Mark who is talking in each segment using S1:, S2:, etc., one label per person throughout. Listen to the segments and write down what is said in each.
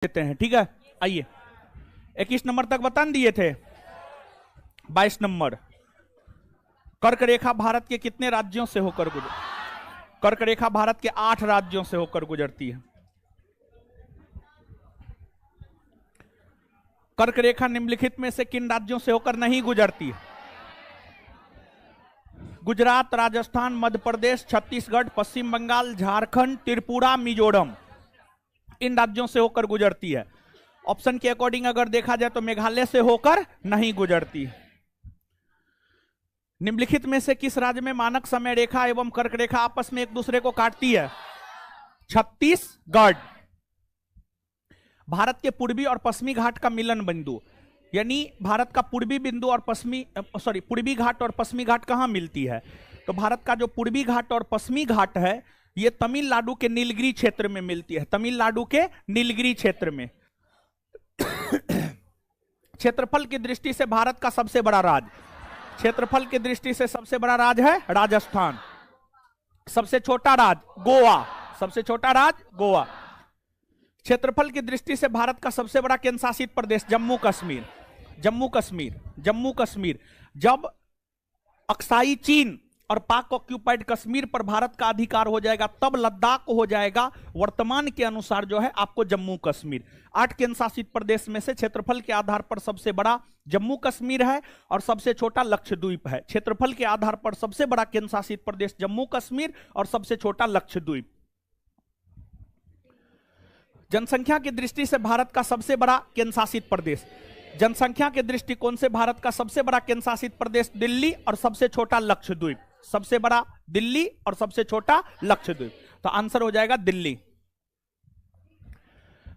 S1: देते हैं, ठीक है। आइए 21 नंबर तक बता दिए थे। 22 नंबर, कर्क रेखा भारत के कितने राज्यों से होकर कर्क रेखा भारत के 8 राज्यों से होकर गुजरती है। कर्क रेखा निम्नलिखित में से किन राज्यों से होकर नहीं गुजरती है? गुजरात, राजस्थान, मध्य प्रदेश, छत्तीसगढ़, पश्चिम बंगाल, झारखंड, त्रिपुरा, मिजोरम, इन राज्यों से होकर गुजरती है। ऑप्शन के अकॉर्डिंग अगर देखा जाए तो मेघालय से होकर नहीं गुजरती। निम्नलिखित में से किस राज्य में मानक समय रेखा एवं कर्क रेखा आपस में एक दूसरे को काटती है? छत्तीसगढ़। भारत के पूर्वी और पश्चिमी घाट का मिलन बिंदु, यानी भारत का पूर्वी बिंदु और पूर्वी घाट और पश्चिमी घाट कहां मिलती है? तो भारत का जो पूर्वी घाट और पश्चिमी घाट है ये तमिलनाडु के नीलगिरी क्षेत्र में मिलती है। तमिलनाडु के नीलगिरी क्षेत्र में। क्षेत्रफल की दृष्टि से भारत का सबसे बड़ा राज्य, क्षेत्रफल की दृष्टि से सबसे बड़ा राज्य है राजस्थान। सबसे छोटा राज्य गोवा, सबसे छोटा राज्य गोवा। क्षेत्रफल की दृष्टि से भारत का सबसे बड़ा केंद्र शासित प्रदेश जम्मू कश्मीर। जम्मू कश्मीर, जम्मू कश्मीर। जब अक्साई चीन और पाक ऑक्यूपाइड कश्मीर पर भारत का अधिकार हो जाएगा तब लद्दाख हो जाएगा वर्तमान के अनुसार जो है आपको जम्मू कश्मीर। 8 केंद्र शासित प्रदेश में से क्षेत्रफल के आधार पर सबसे बड़ा जम्मू कश्मीर है और सबसे छोटा लक्षद्वीप है। क्षेत्रफल के आधार पर सबसे बड़ा केंद्र शासित प्रदेश जम्मू कश्मीर और सबसे छोटा लक्षद्वीप। जनसंख्या की दृष्टि से भारत का सबसे बड़ा केंद्र शासित प्रदेश, जनसंख्या के दृष्टिकोण से भारत का सबसे बड़ा केंद्र शासित प्रदेश दिल्ली और सबसे छोटा लक्षद्वीप। सबसे बड़ा दिल्ली और सबसे छोटा लक्षद्वीप, तो आंसर हो जाएगा दिल्ली।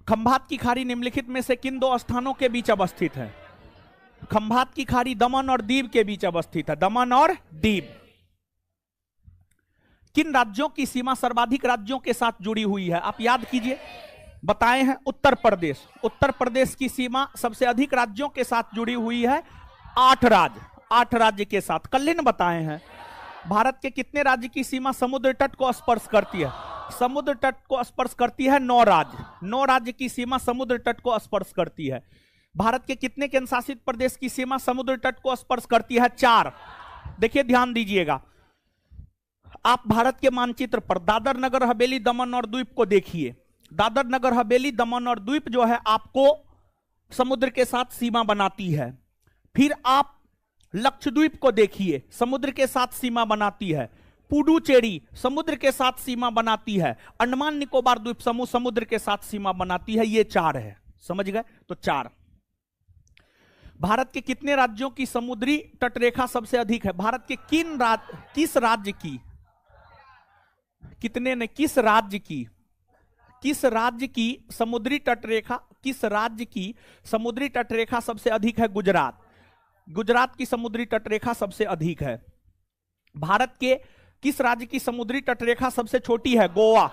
S1: खंभात की खाड़ी निम्नलिखित में से किन 2 स्थानों के बीच अवस्थित है? खंभात की खाड़ी दमन और दीव के बीच अवस्थित है। दमन और दीव। किन राज्यों की सीमा सर्वाधिक राज्यों के साथ जुड़ी हुई है? आप याद कीजिए, बताए हैं उत्तर प्रदेश। उत्तर प्रदेश की सीमा सबसे अधिक राज्यों के साथ जुड़ी हुई है, 8 राज्य, 8 राज्य के साथ। कल ने बताए हैं। भारत के कितने राज्य की सीमा समुद्र तट को स्पर्श करती है? समुद्र तट को स्पर्श करती है 9 राज्य। 9 राज्य की सीमा समुद्र तट को स्पर्श करती है। भारत के कितने केंद्र शासित प्रदेश की सीमा समुद्र तट को स्पर्श करती है? 4। देखिए ध्यान दीजिएगा, आप भारत के मानचित्र पर दादर नगर हवेली दमन और द्वीप को देखिए। दादर नगर हवेली दमन और द्वीप जो है आपको समुद्र के साथ सीमा बनाती है। फिर आप लक्षद्वीप को देखिए, समुद्र के साथ सीमा बनाती है। पुडुचेरी समुद्र के साथ सीमा बनाती है। अंडमान निकोबार द्वीप समूह समुद्र के साथ सीमा बनाती है। ये 4 है, समझ गए? तो 4। भारत के कितने राज्यों की समुद्री तटरेखा सबसे अधिक है? भारत के किस राज्य की, कितने ने, किस राज्य की समुद्री तटरेखा, किस राज्य की समुद्री तटरेखा सबसे अधिक है? गुजरात। गुजरात की समुद्री तटरेखा सबसे अधिक है। भारत के किस राज्य की समुद्री तटरेखा सबसे छोटी है? गोवा।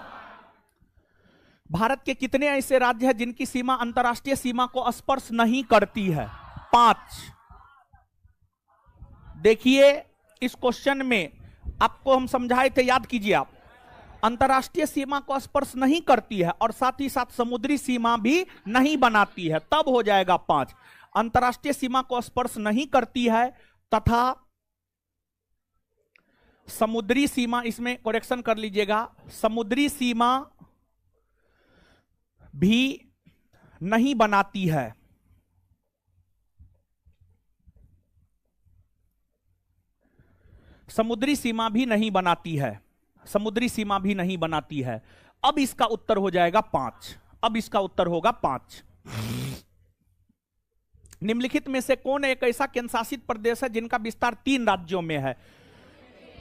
S1: भारत के कितने ऐसे राज्य हैं जिनकी सीमा अंतरराष्ट्रीय सीमा को स्पर्श नहीं करती है? 5। देखिए इस क्वेश्चन में आपको हम समझाए थे, याद कीजिए आप। अंतरराष्ट्रीय सीमा को स्पर्श नहीं करती है और साथ ही साथ समुद्री सीमा भी नहीं बनाती है, तब हो जाएगा 5। अंतरराष्ट्रीय सीमा को स्पर्श नहीं करती है तथा समुद्री सीमा, इसमें करेक्शन कर लीजिएगा, समुद्री सीमा भी नहीं बनाती है। समुद्री सीमा भी नहीं बनाती है, समुद्री सीमा भी नहीं बनाती है। अब इसका उत्तर हो जाएगा 5। अब इसका उत्तर होगा 5। निम्नलिखित में से कौन एक ऐसा केंद्र शासित प्रदेश है जिनका विस्तार 3 राज्यों में है?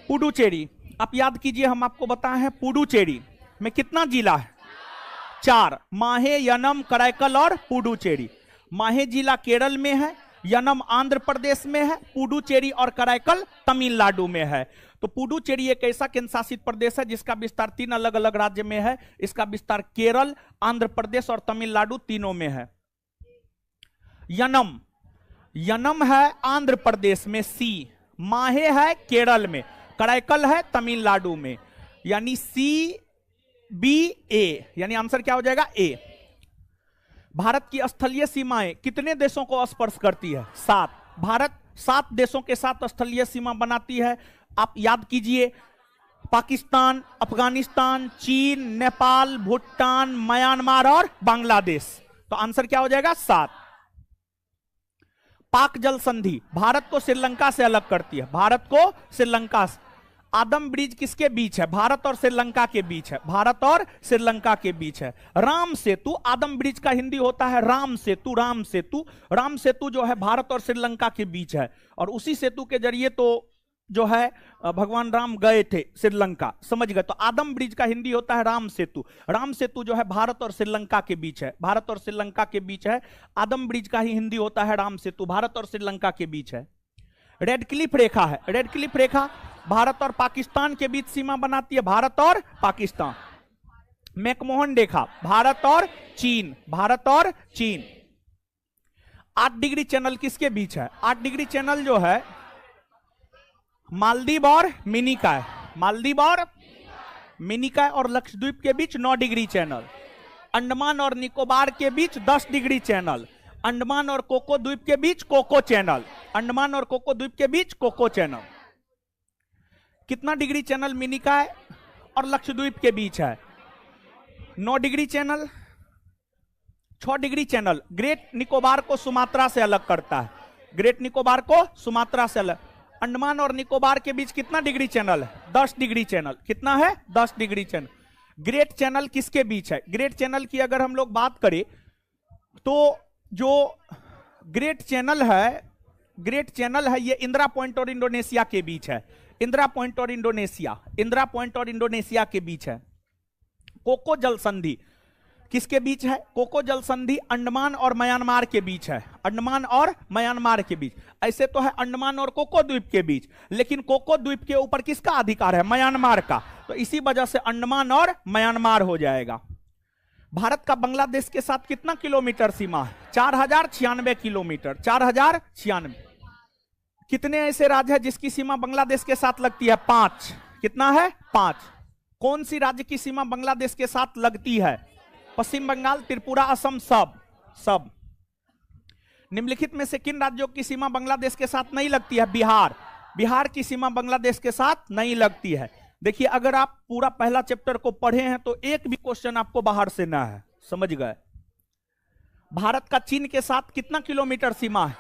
S1: पुडुचेरी। आप याद कीजिए, हम आपको बताए हैं पुडुचेरी में कितना जिला है? 4। माहे, यनम, कराईकल और पुडुचेरी। माहे जिला केरल में है, यनम आंध्र प्रदेश में है, पुडुचेरी और कराईकल तमिलनाडु में है। तो पुडुचेरी एक ऐसा केंद्र शासित प्रदेश है जिसका विस्तार 3 अलग अलग राज्य में है। इसका विस्तार केरल, आंध्र प्रदेश और तमिलनाडु तीनों में है। यनम है आंध्र प्रदेश में, सी। माहे है केरल में, कराईकल है तमिलनाडु में, यानी सी बी ए, यानी आंसर क्या हो जाएगा? ए। भारत की स्थलीय सीमाएं कितने देशों को स्पर्श करती है? 7। भारत 7 देशों के साथ स्थलीय सीमा बनाती है। आप याद कीजिए, पाकिस्तान, अफगानिस्तान, चीन, नेपाल, भूटान, म्यांमार और बांग्लादेश। तो आंसर क्या हो जाएगा? 7। पाक जल संधि भारत को श्रीलंका से अलग करती है। भारत को श्रीलंका से। आदम ब्रिज किसके बीच है? भारत और श्रीलंका के बीच है। भारत और श्रीलंका के बीच है। राम सेतु, आदम ब्रिज का हिंदी होता है राम सेतु। राम सेतु, राम सेतु जो है भारत और श्रीलंका के बीच है, और उसी सेतु के जरिए तो जो है भगवान राम गए थे श्रीलंका, समझ गए? तो आदम ब्रिज का हिंदी होता है राम सेतु। राम सेतु जो है भारत और श्रीलंका के बीच है। भारत और श्रीलंका के बीच है। आदम ब्रिज का ही हिंदी होता है राम सेतु, भारत और श्रीलंका के बीच है। रेड क्लिफ रेखा है। रेड क्लिफ रेखा भारत और पाकिस्तान के बीच सीमा बनाती है। भारत और पाकिस्तान। मैकमोहन रेखा भारत और चीन। भारत और चीन। 8 डिग्री चैनल किसके बीच है? 8 डिग्री चैनल जो है मालदीव और मिनिका है। मालदीव और मिनिका और लक्षद्वीप के बीच 9 डिग्री चैनल। अंडमान और निकोबार के बीच 10 डिग्री चैनल। अंडमान और कोको द्वीप के बीच कोको चैनल। अंडमान और कोको द्वीप के बीच कोको चैनल। कितना डिग्री चैनल मिनिका और लक्षद्वीप के बीच है? 9 degree channel. 6 degree channel great Nicobar को सुमात्रा से अलग करता है। ग्रेट निकोबार को सुमात्रा से अलग। अंडमान और निकोबार के बीच कितना डिग्री चैनल है? 10 डिग्री चैनल। कितना है? 10 डिग्री चैनल। ग्रेट चैनल किसके बीच है? ग्रेट चैनल की अगर हम लोग बात करें तो जो ग्रेट चैनल है ये इंदिरा पॉइंट और इंडोनेशिया के बीच है। इंदिरा पॉइंट और इंडोनेशिया, इंदिरा पॉइंट और इंडोनेशिया के बीच है। कोको जल संधि किसके बीच है? कोको जल संधि अंडमान और म्यांमार के बीच है। अंडमान और म्यांमार के बीच। ऐसे तो है अंडमान और कोको द्वीप के बीच, लेकिन कोको द्वीप के ऊपर किसका अधिकार है? म्यांमार का। तो इसी वजह से अंडमान और म्यांमार हो जाएगा। भारत का बांग्लादेश के साथ कितना किलोमीटर सीमा है? 4096 किलोमीटर। 4096। कितने ऐसे राज्य है जिसकी सीमा बांग्लादेश के साथ लगती है? 5। कितना है? 5। कौन सी राज्य की सीमा बांग्लादेश के साथ लगती है? पश्चिम बंगाल, त्रिपुरा, असम, सब। निम्नलिखित में से किन राज्यों की सीमा बांग्लादेश के साथ नहीं लगती है? बिहार। बिहार की सीमा बांग्लादेश के साथ नहीं लगती है। देखिए, अगर आप पूरा पहला चैप्टर को पढ़े हैं तो एक भी क्वेश्चन आपको बाहर से ना है, समझ गए? भारत का चीन के साथ कितना किलोमीटर सीमा है?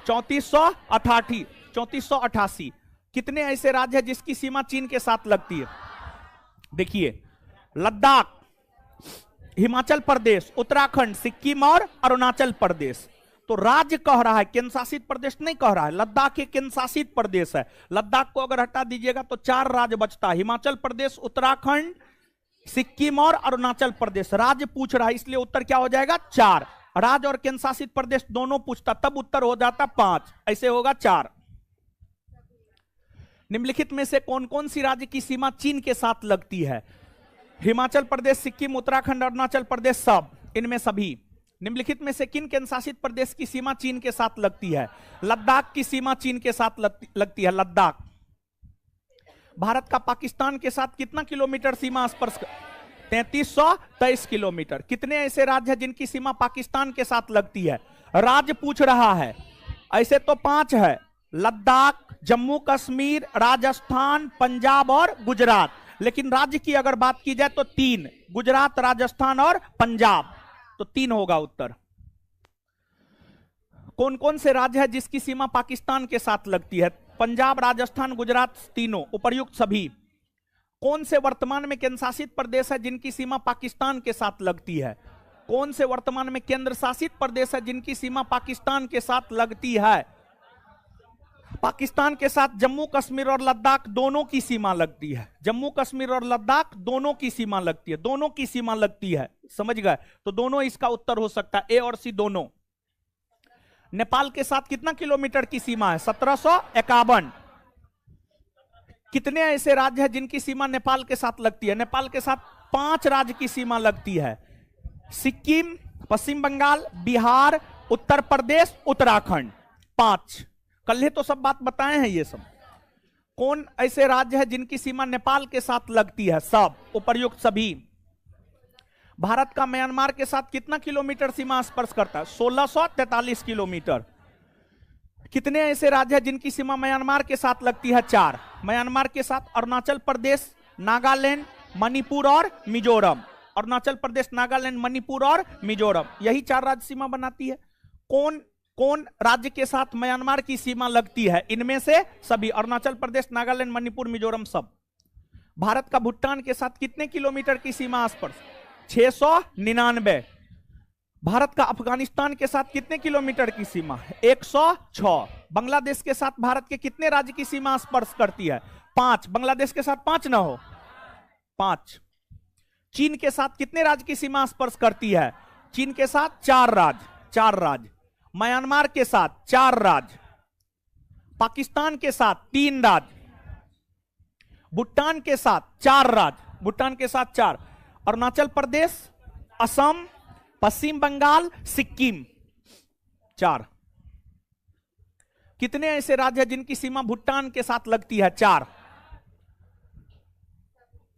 S1: 3488। कितने ऐसे राज्य है जिसकी सीमा चीन के साथ लगती है? देखिए, लद्दाख, हिमाचल प्रदेश, उत्तराखंड, सिक्किम और अरुणाचल प्रदेश। तो राज्य कह रहा है, केंद्र शासित प्रदेश नहीं कह रहा है। लद्दाख एक केंद्र शासित प्रदेश है। लद्दाख को अगर हटा दीजिएगा तो 4 राज्य बचता है, हिमाचल प्रदेश, उत्तराखंड, सिक्किम और अरुणाचल प्रदेश। राज्य पूछ रहा है, इसलिए उत्तर क्या हो जाएगा? 4। राज्य और केंद्र शासित प्रदेश दोनों पूछता तब उत्तर हो जाता 5। ऐसे होगा 4। निम्नलिखित में से कौन कौन सी राज्य की सीमा चीन के साथ लगती है? हिमाचल प्रदेश, सिक्किम, उत्तराखंड, अरुणाचल प्रदेश, सब। इनमें सभी। निम्नलिखित में से किन केंद्र शासित प्रदेश की सीमा चीन के साथ लगती है? लद्दाख की सीमा चीन के साथ लगती है। लद्दाख। भारत का पाकिस्तान के साथ कितना किलोमीटर सीमा स्पर्श? 3323 किलोमीटर। कितने ऐसे राज्य हैं जिनकी सीमा पाकिस्तान के साथ लगती है? राज्य पूछ रहा है। ऐसे तो 5 है, लद्दाख, जम्मू कश्मीर, राजस्थान, पंजाब और गुजरात। लेकिन राज्य की अगर बात की जाए तो 3, गुजरात, राजस्थान और पंजाब। तो 3 होगा उत्तर। कौन कौन से राज्य है जिसकी सीमा पाकिस्तान के साथ लगती है? पंजाब, राजस्थान, गुजरात, तीनों, उपर्युक्त सभी। कौन से वर्तमान में केंद्र शासित प्रदेश है जिनकी सीमा पाकिस्तान के साथ लगती है? कौन से वर्तमान में केंद्र शासित प्रदेश है जिनकी सीमा पाकिस्तान के साथ लगती है? पाकिस्तान के साथ जम्मू कश्मीर और लद्दाख दोनों की सीमा लगती है। जम्मू कश्मीर और लद्दाख दोनों की सीमा लगती है। दोनों की सीमा लगती है, समझ गए? तो दोनों इसका उत्तर हो सकता है, ए और सी दोनों। नेपाल के साथ कितना किलोमीटर की सीमा है? 1751। कितने ऐसे राज्य हैं जिनकी सीमा नेपाल के साथ लगती है? नेपाल के साथ 5 राज्य की सीमा लगती है। सिक्किम, पश्चिम बंगाल, बिहार, उत्तर प्रदेश, उत्तराखंड। 5। कल तो सब बात बताए हैं ये सब। कौन ऐसे राज्य है जिनकी सीमा नेपाल के साथ लगती है? सब, उपर्युक्त सभी। भारत का म्यांमार के साथ कितना किलोमीटर सीमा स्पर्श करता है? 1643 किलोमीटर। कितने ऐसे राज्य हैं जिनकी सीमा म्यांमार के साथ लगती है? 4। म्यांमार के साथ अरुणाचल प्रदेश, नागालैंड, मणिपुर और मिजोरम। अरुणाचल प्रदेश, नागालैंड, मणिपुर और मिजोरम, यही 4 राज्य सीमा बनाती है। कौन कौन राज्य के साथ म्यांमार की सीमा लगती है? इनमें से सभी, अरुणाचल प्रदेश, नागालैंड, मणिपुर, मिजोरम, सब। भारत का भूटान के साथ कितने किलोमीटर की सीमा स्पर्श? 699। भारत का अफगानिस्तान के साथ कितने किलोमीटर की सीमा है? 106। बांग्लादेश के साथ भारत के कितने राज्य की सीमा स्पर्श करती है? 5। बांग्लादेश के साथ 5 ना हो? 5। चीन के साथ कितने राज्य की सीमा स्पर्श करती है? चीन के साथ 4 राज्य। 4 राज्य। म्यांमार के साथ 4 राज्य। पाकिस्तान के साथ 3 राज्य। भूटान के साथ 4 राज्य। भूटान के साथ 4। अरुणाचल प्रदेश, असम, पश्चिम बंगाल, सिक्किम, 4। कितने ऐसे राज्य हैं जिनकी सीमा भूटान के साथ लगती है? 4।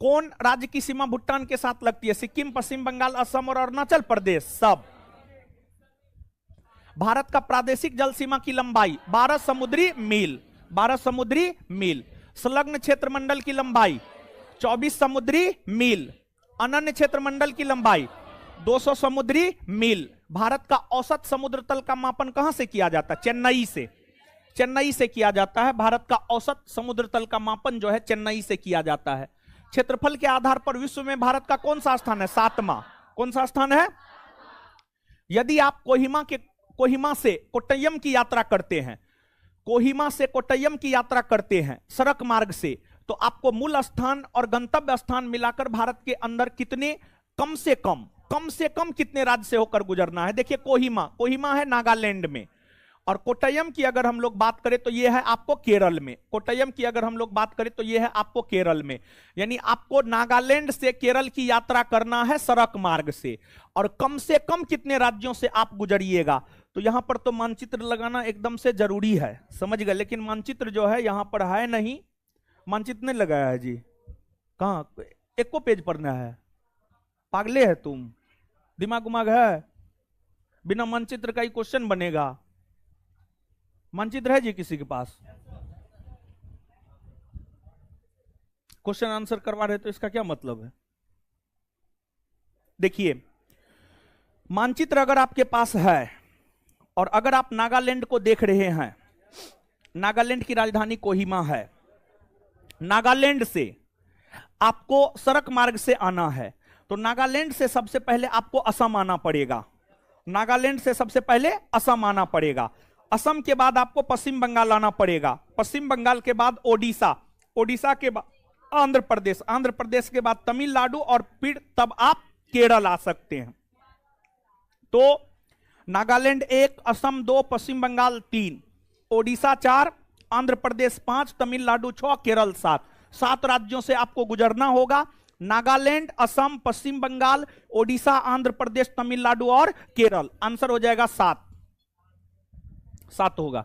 S1: कौन राज्य की सीमा भूटान के साथ लगती है? सिक्किम, पश्चिम बंगाल, असम और अरुणाचल प्रदेश, सब। भारत का प्रादेशिक जल सीमा की लंबाई 12 समुद्री मील। 12 समुद्री मील। संलग्न क्षेत्रमंडल की लंबाई 24 समुद्री मील। अनन्य क्षेत्रमंडल की लंबाई 200 समुद्री मील। भारत का औसत समुद्र तल का मापन कहां से किया जाता है? चेन्नई से। चेन्नई से किया जाता है। भारत का औसत समुद्र तल का मापन जो है चेन्नई से किया जाता है। क्षेत्रफल के आधार पर विश्व में भारत का कौन सा स्थान है? 7वां। कौन सा स्थान है? यदि आप कोहिमा से कोट्टयम की यात्रा करते हैं, कोहिमा से कोट्टयम की यात्रा करते हैं सड़क मार्ग से, तो आपको मूल स्थान और गंतव्य स्थान मिलाकर भारत के अंदर कितने, कम से कम कितने राज्य से होकर गुजरना है? देखिए, कोहिमा है नागालैंड में, और कोट्टयम की अगर हम लोग बात करें तो यह है आपको केरल में। कोट्टयम की अगर हम लोग बात करें तो यह है आपको केरल में। यानी आपको नागालैंड से केरल की यात्रा करना है सड़क मार्ग से, और कम से कम कितने राज्यों से आप गुजरिएगा। तो यहां पर तो मानचित्र लगाना एकदम से जरूरी है, समझ गए। लेकिन मानचित्र जो है यहां पर है नहीं, मानचित्र नहीं लगाया है जी। कहां? एक को पेज पढ़ना है? पागले है तुम? दिमाग उमाग है? बिना मानचित्र का ही क्वेश्चन बनेगा? मानचित्र है जी किसी के पास? क्वेश्चन आंसर करवा रहे तो इसका क्या मतलब है? देखिए, मानचित्र अगर आपके पास है और अगर आप नागालैंड को देख रहे हैं, नागालैंड की राजधानी कोहिमा है। नागालैंड से आपको सड़क मार्ग से आना है, तो नागालैंड से सबसे पहले आपको असम आना पड़ेगा। नागालैंड से सबसे पहले असम आना पड़ेगा। असम के बाद आपको पश्चिम बंगाल आना पड़ेगा। पश्चिम बंगाल के बाद ओडिशा, ओडिशा के बाद आंध्र प्रदेश, आंध्र प्रदेश के बाद तमिलनाडु, और फिर तब आप केरल आ सकते हैं। तो नागालैंड 1, असम 2, पश्चिम बंगाल 3, ओडिशा 4, आंध्र प्रदेश 5, तमिलनाडु 6, केरल 7। 7 राज्यों से आपको गुजरना होगा। नागालैंड, असम, पश्चिम बंगाल, ओडिशा, आंध्र प्रदेश, तमिलनाडु और केरल। आंसर हो जाएगा 7 होगा।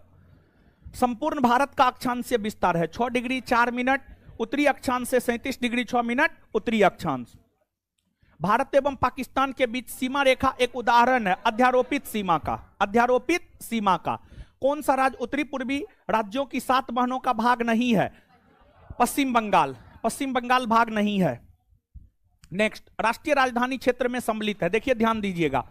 S1: संपूर्ण भारत का अक्षांशीय विस्तार है 6 डिग्री 4 मिनट, उत्तरी अक्षांश से 37 डिग्री 6 मिनट उत्तरी अक्षांश। भारत एवं पाकिस्तान के बीच सीमा रेखा एक उदाहरण है अध्यारोपित सीमा का। अध्यारोपित सीमा का कौन सा राज्य उत्तरी पूर्वी राज्यों की 7 बहनों का भाग नहीं है? पश्चिम बंगाल। पश्चिम बंगाल भाग नहीं है। नेक्स्ट, राष्ट्रीय राजधानी क्षेत्र में सम्मिलित है। देखिए, ध्यान दीजिएगा,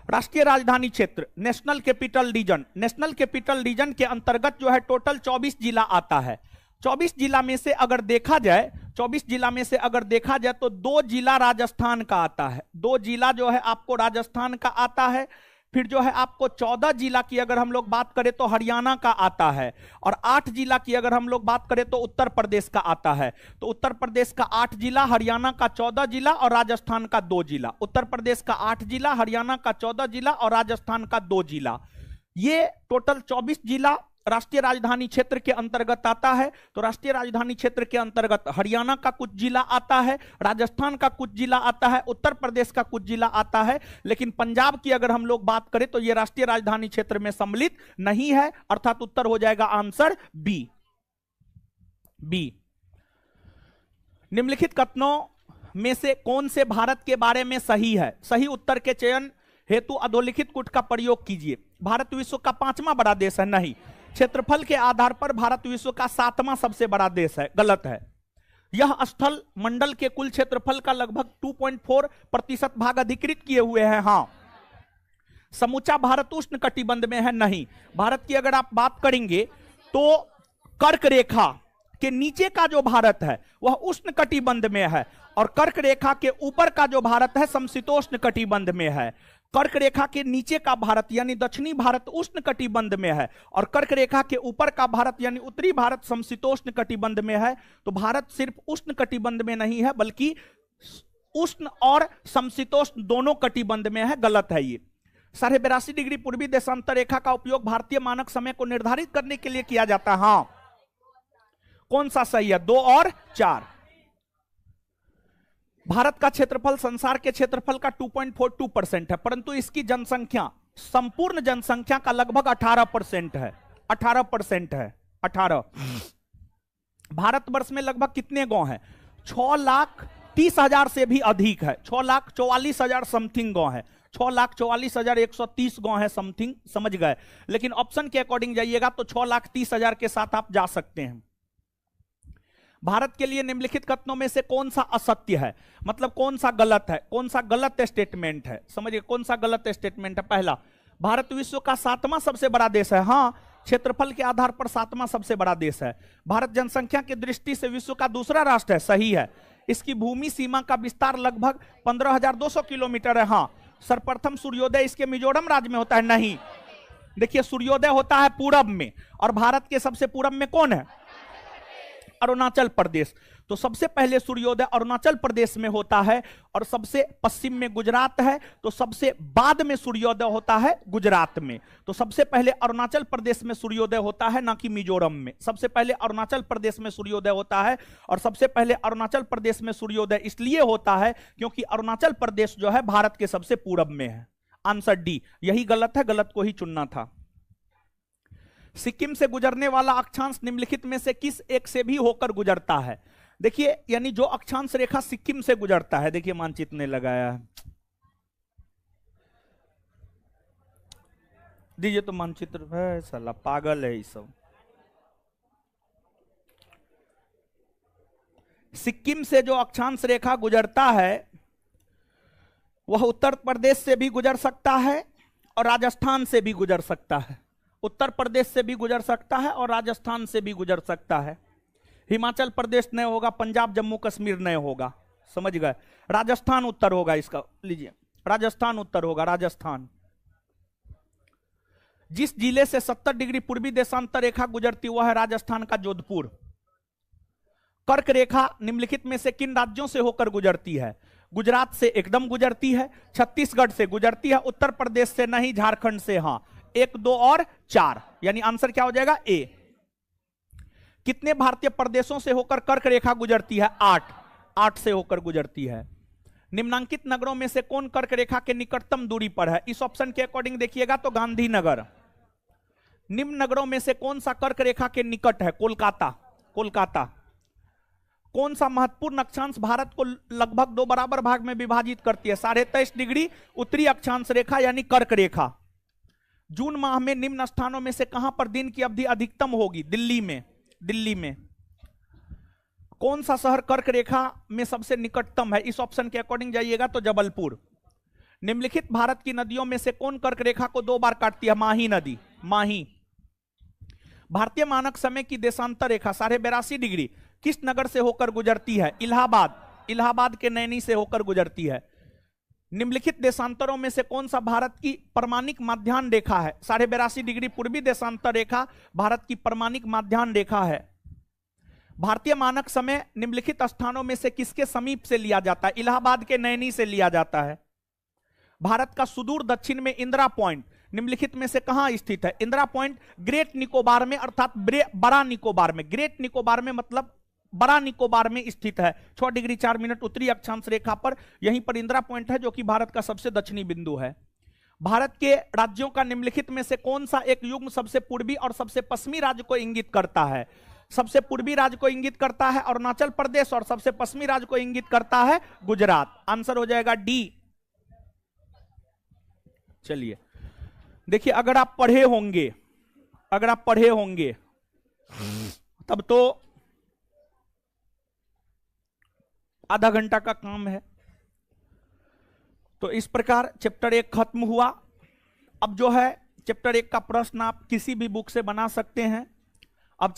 S1: राष्ट्रीय राजधानी क्षेत्र, national capital region. National capital region के अंतर्गत जो है टोटल 24 जिला आता है। 24 जिला में से अगर देखा जाए, 24 जिला में से अगर देखा जाए तो 2 जिला राजस्थान का आता है। 2 जिला जो है आपको राजस्थान का आता है। फिर जो है आपको 14 जिला की अगर हम लोग बात करें तो हरियाणा का आता है, और 8 जिला की अगर हम लोग बात करें तो उत्तर प्रदेश का आता है। तो उत्तर प्रदेश का 8 जिला, हरियाणा का 14 जिला और राजस्थान का 2 जिला। उत्तर प्रदेश का 8 जिला, हरियाणा का 14 जिला और राजस्थान का 2 जिला। ये टोटल 24 जिला राष्ट्रीय राजधानी क्षेत्र के अंतर्गत आता है। तो राष्ट्रीय राजधानी क्षेत्र के अंतर्गत हरियाणा का कुछ जिला आता है, राजस्थान का कुछ जिला आता है, उत्तर प्रदेश का कुछ जिला आता है। लेकिन पंजाब की अगर हम लोग बात करें तो यह राष्ट्रीय राजधानी क्षेत्र में सम्मिलित नहीं है, अर्थात उत्तर हो जाएगा आंसर बी। निम्नलिखित कथनों में से कौन से भारत के बारे में सही है? सही उत्तर के चयन हेतु अधोलिखित कूट का प्रयोग कीजिए। भारत विश्व का 5वां बड़ा देश है? नहीं। क्षेत्रफल के आधार पर भारत विश्व का 7वां सबसे बड़ा देश है? गलत है। यह स्थल मंडल के कुल क्षेत्रफल का लगभग 2.4% भाग अधिकृत किए हुए हैं? हाँ। समूचा भारत उष्ण कटिबंध में है? नहीं। भारत की अगर आप बात करेंगे तो कर्क रेखा के नीचे का जो भारत है वह उष्ण कटिबंध में है, और कर्क रेखा के ऊपर का जो भारत है समशीतोष्ण कटिबंध में है। कर्क रेखा के नीचे का भारत यानी दक्षिणी भारत उष्ण कटिबंध में है, और कर्क रेखा के ऊपर का भारत यानी उत्तरी भारत समशीतोष्ण कटिबंध में है। तो भारत सिर्फ उष्ण कटिबंध में नहीं है, बल्कि उष्ण और समशीतोष्ण दोनों कटिबंध में है। गलत है ये। 82.5 डिग्री पूर्वी देशांतर रेखा का उपयोग भारतीय मानक समय को निर्धारित करने के लिए किया जाता है? हाँ। कौन सा सही है? 2 और 4। भारत का क्षेत्रफल संसार के क्षेत्रफल का 2.42% है, परंतु इसकी जनसंख्या संपूर्ण जनसंख्या का लगभग 18% है। 18% है। 18। भारतवर्ष में लगभग कितने गांव हैं? 6,30,000 से भी अधिक है। 6,44,000 समथिंग गांव है। 6,44,130 गांव है समथिंग, समझ गए। लेकिन ऑप्शन के अकॉर्डिंग जाइएगा तो 6,30,000 के साथ आप जा सकते हैं। भारत के लिए निम्नलिखित कथनों में से कौन सा असत्य है? मतलब कौन सा गलत है? कौन सा गलत स्टेटमेंट है? समझिए कौन सा गलत स्टेटमेंट है। पहला, भारत विश्व का 7वां सबसे बड़ा देश है? हाँ। क्षेत्रफल के आधार पर 7वां सबसे बड़ा देश है। भारत जनसंख्या की दृष्टि से विश्व का दूसरा राष्ट्र है? सही है। इसकी भूमि सीमा का विस्तार लगभग 15,200 किलोमीटर है? हाँ। सर्वप्रथम सूर्योदय इसके मिजोरम राज्य में होता है? नहीं। देखिए सूर्योदय होता है पूरब में, और भारत के सबसे पूरब में कौन है? अरुणाचल प्रदेश। तो सबसे पहले सूर्योदय अरुणाचल प्रदेश में होता है, और सबसे पश्चिम में गुजरात है, तो सबसे बाद में सूर्योदय होता है गुजरात में। तो सबसे पहले अरुणाचल प्रदेश में सूर्योदय होता है, ना कि मिजोरम में। सबसे पहले अरुणाचल प्रदेश में सूर्योदय होता है, और सबसे पहले अरुणाचल प्रदेश में सूर्योदय इसलिए होता है क्योंकि अरुणाचल प्रदेश जो है भारत के सबसे पूरब में है। Answer D. यही गलत है, गलत को ही चुनना था। सिक्किम से गुजरने वाला अक्षांश निम्नलिखित में से किस एक से भी होकर गुजरता है? देखिए यानी जो अक्षांश रेखा सिक्किम से गुजरता है, देखिए मानचित्र ने लगाया है, दीजिए तो मानचित्र है। साला पागल है ये सब। सिक्किम से जो अक्षांश रेखा गुजरता है वह उत्तर प्रदेश से भी गुजर सकता है और राजस्थान से भी गुजर सकता है। उत्तर प्रदेश से भी गुजर सकता है और राजस्थान से भी गुजर सकता है। हिमाचल प्रदेश नहीं होगा, पंजाब जम्मू कश्मीर नहीं होगा, समझ गए। राजस्थान उत्तर होगा इसका, लीजिए राजस्थान उत्तर होगा। राजस्थान। जिस जिले से 70 डिग्री पूर्वी देशांतर रेखा गुजरती हुआ है राजस्थान का जोधपुर। कर्क रेखा निम्नलिखित में से किन राज्यों से होकर गुजरती है? गुजरात से एकदम गुजरती है, छत्तीसगढ़ से गुजरती है, उत्तर प्रदेश से नहीं, झारखंड से। हाँ। 1, 2 और 4, यानी आंसर क्या हो जाएगा? ए। कितने भारतीय प्रदेशों से होकर कर्क रेखा गुजरती है? 8। 8 से होकर गुजरती है। निम्नांकित नगरों में से कौन कर्क रेखा के निकटतम दूरी पर है? इस ऑप्शन के अकॉर्डिंग देखिएगा तो गांधीनगर। निम्न नगरों में से कौन सा कर्क रेखा के निकट है? कोलकाता। कोलकाता। कौन सा महत्वपूर्ण अक्षांश भारत को लगभग 2 बराबर भाग में विभाजित करती है? 23.5 डिग्री उत्तरी अक्षांश रेखा यानी कर्क रेखा। जून माह में निम्न स्थानों में से कहां पर दिन की अवधि अधिकतम होगी? दिल्ली में। दिल्ली में। कौन सा शहर कर्क रेखा में सबसे निकटतम है? इस ऑप्शन के अकॉर्डिंग जाइएगा तो जबलपुर। निम्नलिखित भारत की नदियों में से कौन कर्क रेखा को 2 बार काटती है? माही नदी। माही। भारतीय मानक समय की देशांतर रेखा 82.5 डिग्री किस नगर से होकर गुजरती है? इलाहाबाद। इलाहाबाद के नैनी से होकर गुजरती है। निम्नलिखित देशांतरों में से कौन सा भारत की प्रमाणिक माध्याह्न रेखा है? 82.5 डिग्री पूर्वी देशांतर रेखा भारत की प्रमाणिक माध्याह्न रेखा है। भारतीय मानक समय निम्नलिखित स्थानों में से किसके समीप से लिया जाता है? इलाहाबाद के नैनी से लिया जाता है। भारत का सुदूर दक्षिण में इंदिरा पॉइंट निम्नलिखित में से कहां स्थित है? इंदिरा पॉइंट ग्रेट निकोबार में, अर्थात बड़ा निकोबार में। ग्रेट निकोबार में मतलब बड़ा निकोबार में स्थित है। 6 डिग्री 4 मिनट उत्तरी अक्षांश रेखा पर यहीं पर इंदिरा पॉइंट है, जो कि भारत का सबसे दक्षिणी बिंदु है। भारत के राज्यों का निम्नलिखित में से कौन सा एक युग्म सबसे पूर्वी और सबसे पश्चिमी राज्य को इंगित करता है? सबसे पूर्वी राज्य को इंगित करता है अरुणाचल प्रदेश और सबसे पश्चिमी राज्य को इंगित करता है गुजरात। आंसर हो जाएगा डी। चलिए देखिए, अगर आप पढ़े होंगे तब तो आधा घंटा का काम है। तो इस प्रकार चैप्टर 1 खत्म हुआ। अब जो है चैप्टर 1 का प्रश्न आप किसी भी बुक से बना सकते हैं। अब